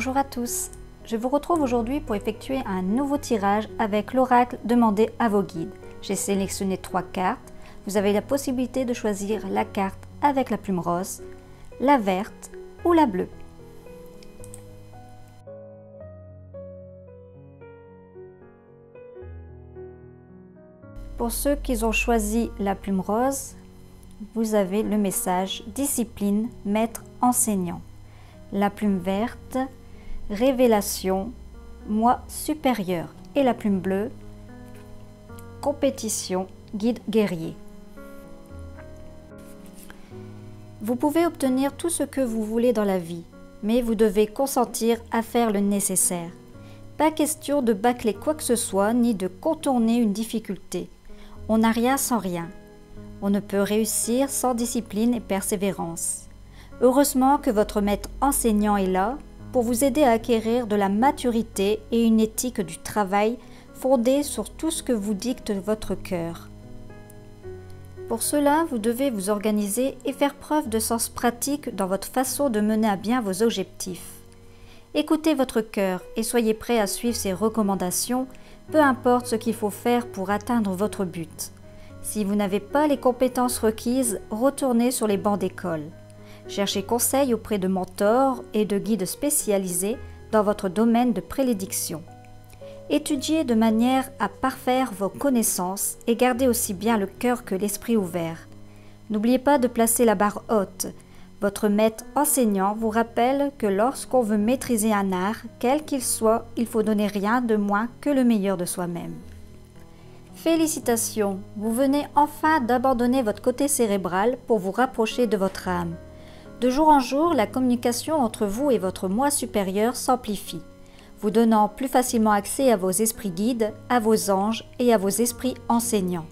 Bonjour à tous, je vous retrouve aujourd'hui pour effectuer un nouveau tirage avec l'oracle demandé à vos guides. J'ai sélectionné 3 cartes, vous avez la possibilité de choisir la carte avec la plume rose, la verte ou la bleue. Pour ceux qui ont choisi la plume rose, vous avez le message discipline, maître, enseignant. La plume verte, révélation, moi supérieur. Et la plume bleue, compétition, guide guerrier. Vous pouvez obtenir tout ce que vous voulez dans la vie, mais vous devez consentir à faire le nécessaire. Pas question de bâcler quoi que ce soit, ni de contourner une difficulté. On n'a rien sans rien. On ne peut réussir sans discipline et persévérance. Heureusement que votre maître enseignant est là pour vous aider à acquérir de la maturité et une éthique du travail fondée sur tout ce que vous dicte votre cœur. Pour cela, vous devez vous organiser et faire preuve de sens pratique dans votre façon de mener à bien vos objectifs. Écoutez votre cœur et soyez prêt à suivre ses recommandations, peu importe ce qu'il faut faire pour atteindre votre but. Si vous n'avez pas les compétences requises, retournez sur les bancs d'école. Cherchez conseil auprès de mentors et de guides spécialisés dans votre domaine de prédilection. Étudiez de manière à parfaire vos connaissances et gardez aussi bien le cœur que l'esprit ouvert. N'oubliez pas de placer la barre haute. Votre maître enseignant vous rappelle que lorsqu'on veut maîtriser un art, quel qu'il soit, il faut donner rien de moins que le meilleur de soi-même. Félicitations, vous venez enfin d'abandonner votre côté cérébral pour vous rapprocher de votre âme. De jour en jour, la communication entre vous et votre moi supérieur s'amplifie, vous donnant plus facilement accès à vos esprits guides, à vos anges et à vos esprits enseignants.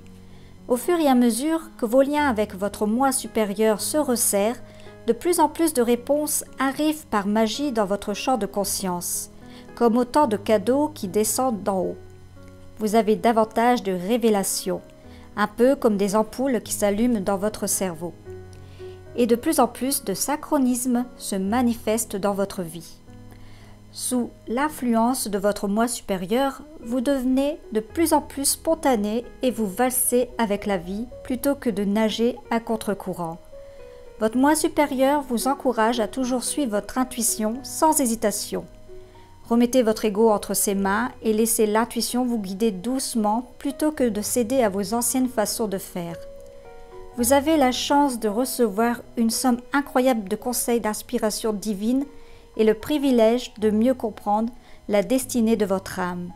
Au fur et à mesure que vos liens avec votre moi supérieur se resserrent, de plus en plus de réponses arrivent par magie dans votre champ de conscience, comme autant de cadeaux qui descendent d'en haut. Vous avez davantage de révélations, un peu comme des ampoules qui s'allument dans votre cerveau. Et de plus en plus de synchronismes se manifestent dans votre vie. Sous l'influence de votre moi supérieur, vous devenez de plus en plus spontané et vous valsez avec la vie plutôt que de nager à contre-courant. Votre moi supérieur vous encourage à toujours suivre votre intuition sans hésitation. Remettez votre ego entre ses mains et laissez l'intuition vous guider doucement plutôt que de céder à vos anciennes façons de faire. Vous avez la chance de recevoir une somme incroyable de conseils d'inspiration divine et le privilège de mieux comprendre la destinée de votre âme.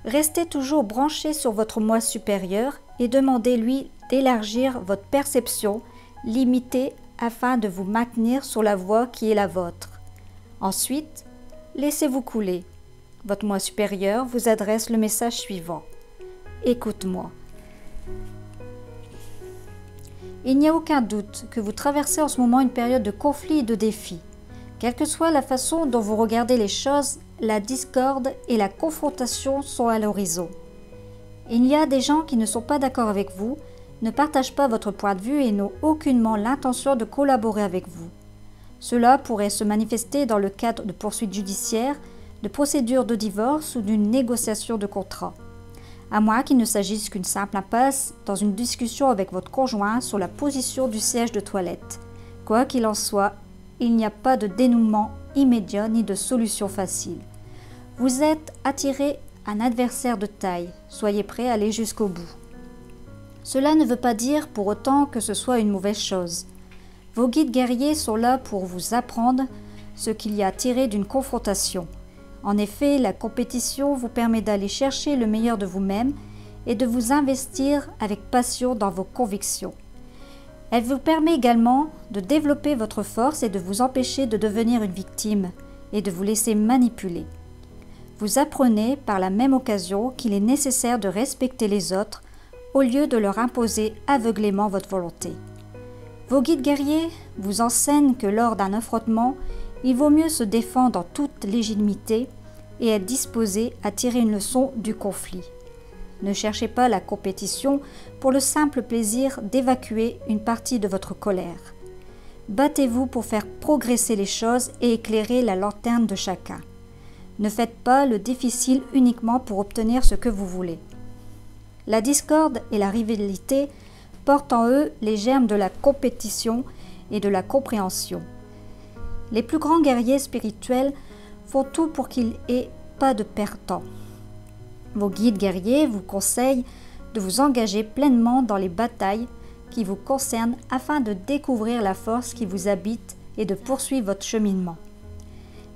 Restez toujours branché sur votre moi supérieur et demandez-lui d'élargir votre perception limitée afin de vous maintenir sur la voie qui est la vôtre. Ensuite, laissez-vous couler. Votre moi supérieur vous adresse le message suivant. Écoute-moi. Il n'y a aucun doute que vous traversez en ce moment une période de conflit et de défi. Quelle que soit la façon dont vous regardez les choses, la discorde et la confrontation sont à l'horizon. Il y a des gens qui ne sont pas d'accord avec vous, ne partagent pas votre point de vue et n'ont aucunement l'intention de collaborer avec vous. Cela pourrait se manifester dans le cadre de poursuites judiciaires, de procédures de divorce ou d'une négociation de contrat. À moins qu'il ne s'agisse qu'une simple impasse dans une discussion avec votre conjoint sur la position du siège de toilette. Quoi qu'il en soit, il n'y a pas de dénouement immédiat ni de solution facile. Vous êtes attiré un adversaire de taille, soyez prêt à aller jusqu'au bout. Cela ne veut pas dire pour autant que ce soit une mauvaise chose. Vos guides guerriers sont là pour vous apprendre ce qu'il y a à tirer d'une confrontation. En effet, la compétition vous permet d'aller chercher le meilleur de vous-même et de vous investir avec passion dans vos convictions. Elle vous permet également de développer votre force et de vous empêcher de devenir une victime et de vous laisser manipuler. Vous apprenez par la même occasion qu'il est nécessaire de respecter les autres au lieu de leur imposer aveuglément votre volonté. Vos guides guerriers vous enseignent que lors d'un affrontement, il vaut mieux se défendre en toute légitimité et être disposé à tirer une leçon du conflit. Ne cherchez pas la compétition pour le simple plaisir d'évacuer une partie de votre colère. Battez-vous pour faire progresser les choses et éclairer la lanterne de chacun. Ne faites pas le difficile uniquement pour obtenir ce que vous voulez. La discorde et la rivalité portent en eux les germes de la compétition et de la compréhension. Les plus grands guerriers spirituels font tout pour qu'il n'y ait pas de perdants. Vos guides guerriers vous conseillent de vous engager pleinement dans les batailles qui vous concernent afin de découvrir la force qui vous habite et de poursuivre votre cheminement.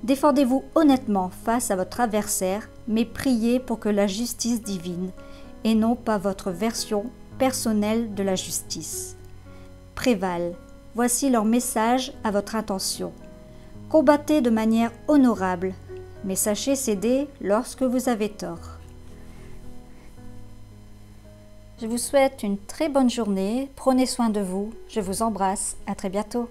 Défendez-vous honnêtement face à votre adversaire, mais priez pour que la justice divine, et non pas votre version personnelle de la justice, prévale. Voici leur message à votre intention. Combattez de manière honorable, mais sachez céder lorsque vous avez tort. Je vous souhaite une très bonne journée, prenez soin de vous, je vous embrasse, à très bientôt.